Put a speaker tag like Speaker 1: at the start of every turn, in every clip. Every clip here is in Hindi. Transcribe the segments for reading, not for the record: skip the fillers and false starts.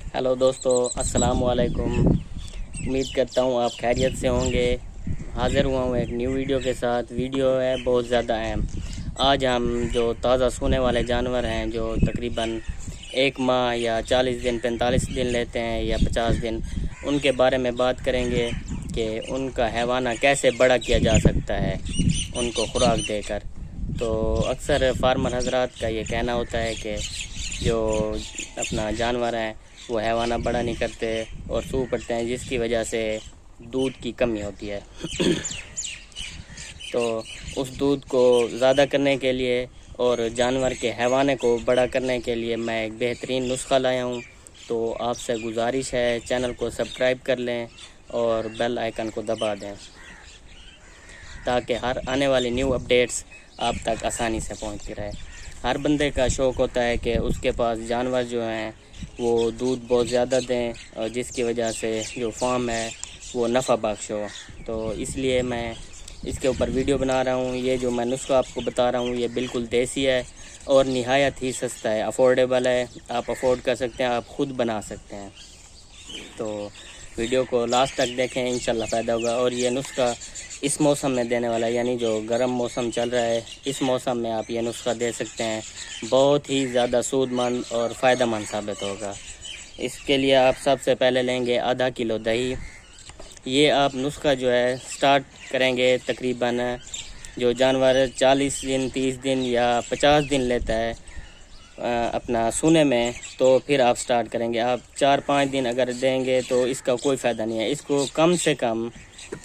Speaker 1: हेलो दोस्तों, अस्सलाम वालेकुम। उम्मीद करता हूँ आप खैरियत से होंगे। हाज़िर हुआ हूँ एक न्यू वीडियो के साथ। वीडियो है बहुत ज़्यादा अहम। आज हम जो ताज़ा सोने वाले जानवर हैं, जो तकरीबन 1 माह या 40 दिन 45 दिन लेते हैं या 50 दिन, उनके बारे में बात करेंगे कि उनका हैवाना कैसे बड़ा किया जा सकता है उनको खुराक देकर। तो अक्सर फार्मर हजरात का ये कहना होता है कि जो अपना जानवर हैं वो हैवाना बड़ा नहीं करते और सूख पड़ते हैं, जिसकी वजह से दूध की कमी होती है। तो उस दूध को ज़्यादा करने के लिए और जानवर के हैवाने को बड़ा करने के लिए मैं एक बेहतरीन नुस्खा लाया हूँ। तो आपसे गुजारिश है, चैनल को सब्सक्राइब कर लें और बेल आइकन को दबा दें ताकि हर आने वाली न्यू अपडेट्स आप तक आसानी से पहुँचती रहे। हर बंदे का शौक़ होता है कि उसके पास जानवर जो हैं वो दूध बहुत ज़्यादा दें और जिसकी वजह से जो फार्म है वो नफ़ा बख्श हो। तो इसलिए मैं इसके ऊपर वीडियो बना रहा हूँ। ये जो मैं नुस्खा आपको बता रहा हूँ ये बिल्कुल देसी है और निहायत ही सस्ता है, अफोर्डेबल है। आप अफोर्ड कर सकते हैं, आप ख़ुद बना सकते हैं। तो वीडियो को लास्ट तक देखें, इंशाल्लाह फ़ायदा होगा। और ये नुस्खा इस मौसम में देने वाला है, यानी जो गर्म मौसम चल रहा है इस मौसम में आप ये नुस्खा दे सकते हैं। बहुत ही ज़्यादा सूदमंद और फ़ायदेमंद साबित होगा। इसके लिए आप सबसे पहले लेंगे आधा किलो दही। ये आप नुस्खा जो है स्टार्ट करेंगे तकरीबन जो जानवर 40 दिन 30 दिन या 50 दिन लेता है अपना सूने में, तो फिर आप स्टार्ट करेंगे। आप 4-5 दिन अगर देंगे तो इसका कोई फ़ायदा नहीं है। इसको कम से कम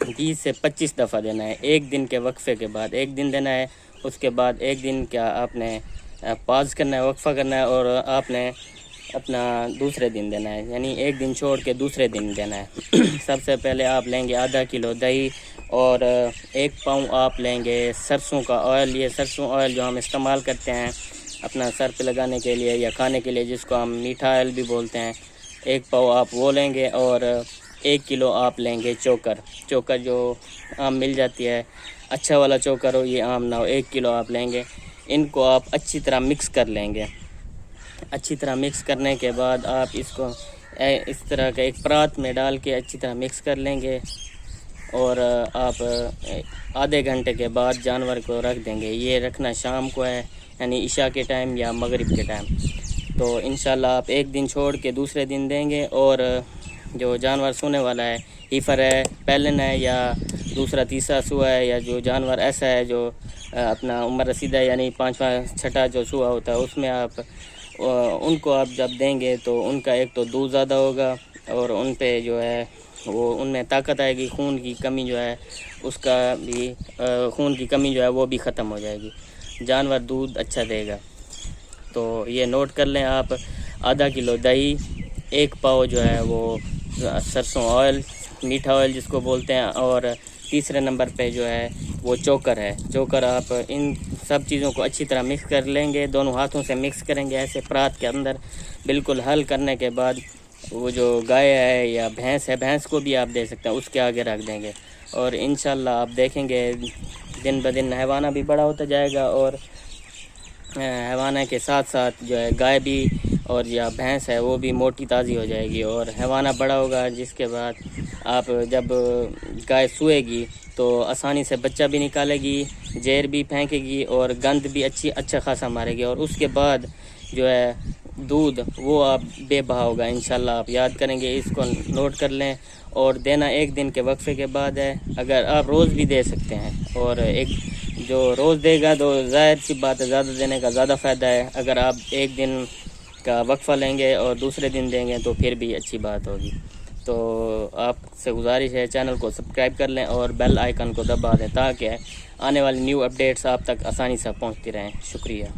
Speaker 1: 20 से 25 दफ़ा देना है। एक दिन के वक्फे के बाद एक दिन देना है, उसके बाद एक दिन क्या आपने पाज करना है, वक्फा करना है, और आपने अपना दूसरे दिन देना है, यानी एक दिन छोड़ के दूसरे दिन देना है। सबसे पहले आप लेंगे आधा किलो दही और 1 पाव आप लेंगे सरसों का ऑयल। ये सरसों ऑयल जो हम इस्तेमाल करते हैं अपना सर पे लगाने के लिए या खाने के लिए, जिसको हम मीठा ऑयल भी बोलते हैं, 1 पाव आप वो लेंगे। और 1 किलो आप लेंगे चोकर जो आम मिल जाती है, अच्छा वाला चोकर हो, ये आम ना हो। 1 किलो आप लेंगे। इनको आप अच्छी तरह मिक्स कर लेंगे। अच्छी तरह मिक्स करने के बाद आप इसको इस तरह का एक परात में डाल के अच्छी तरह मिक्स कर लेंगे और आप आधे घंटे के बाद जानवर को रख देंगे। ये रखना शाम को है, यानी इशा के टाइम या मगरिब के टाइम। तो इंशाल्लाह आप एक दिन छोड़ के दूसरे दिन देंगे। और जो जानवर सोने वाला है, हीफर है, पैलन है या दूसरा तीसरा सुआ है, या जो जानवर ऐसा है जो अपना उम्र रसीदा है, यानी 5वां 6ठा जो सुआ होता है, उसमें आप उनको आप जब देंगे तो उनका एक तो दूध ज़्यादा होगा और उन पे जो है वो उनमें ताकत आएगी। खून की कमी जो है उसका भी खून की कमी जो है वो भी ख़त्म हो जाएगी। जानवर दूध अच्छा देगा। तो ये नोट कर लें आप। आधा किलो दही, 1 पाव जो है वो सरसों ऑयल, मीठा ऑयल जिसको बोलते हैं, और तीसरे नंबर पे जो है वो चोकर है। चोकर आप इन सब चीज़ों को अच्छी तरह मिक्स कर लेंगे, दोनों हाथों से मिक्स करेंगे ऐसे परात के अंदर। बिल्कुल हल करने के बाद वो जो गाय है या भैंस है, भैंस को भी आप दे सकते हैं, उसके आगे रख देंगे। और इंशाल्लाह आप देखेंगे दिन ब दिन हैवाना भी बड़ा होता जाएगा और हैवाना के साथ साथ जो है गाय भी और या भैंस है वो भी मोटी ताज़ी हो जाएगी और हैवाना बड़ा होगा। जिसके बाद आप जब गाय सूएगी तो आसानी से बच्चा भी निकालेगी, जहर भी फेंकेगी और गंद भी अच्छा खासा मारेगी। और उसके बाद जो है दूध वो आप बेबहा होगा इंशाल्लाह। आप याद करेंगे, इसको नोट कर लें। और देना एक दिन के वक्फे के बाद है। अगर आप रोज़ भी दे सकते हैं, और एक जो रोज़ देगा तो ज़ाहिर सी बात है ज़्यादा देने का ज़्यादा फ़ायदा है। अगर आप एक दिन का वक्फा लेंगे और दूसरे दिन देंगे तो फिर भी अच्छी बात होगी। तो आपसे गुजारिश है, चैनल को सब्सक्राइब कर लें और बेल आइकन को दबा दें ताकि आने वाली न्यू अपडेट्स आप तक आसानी से पहुंचती रहें। शुक्रिया।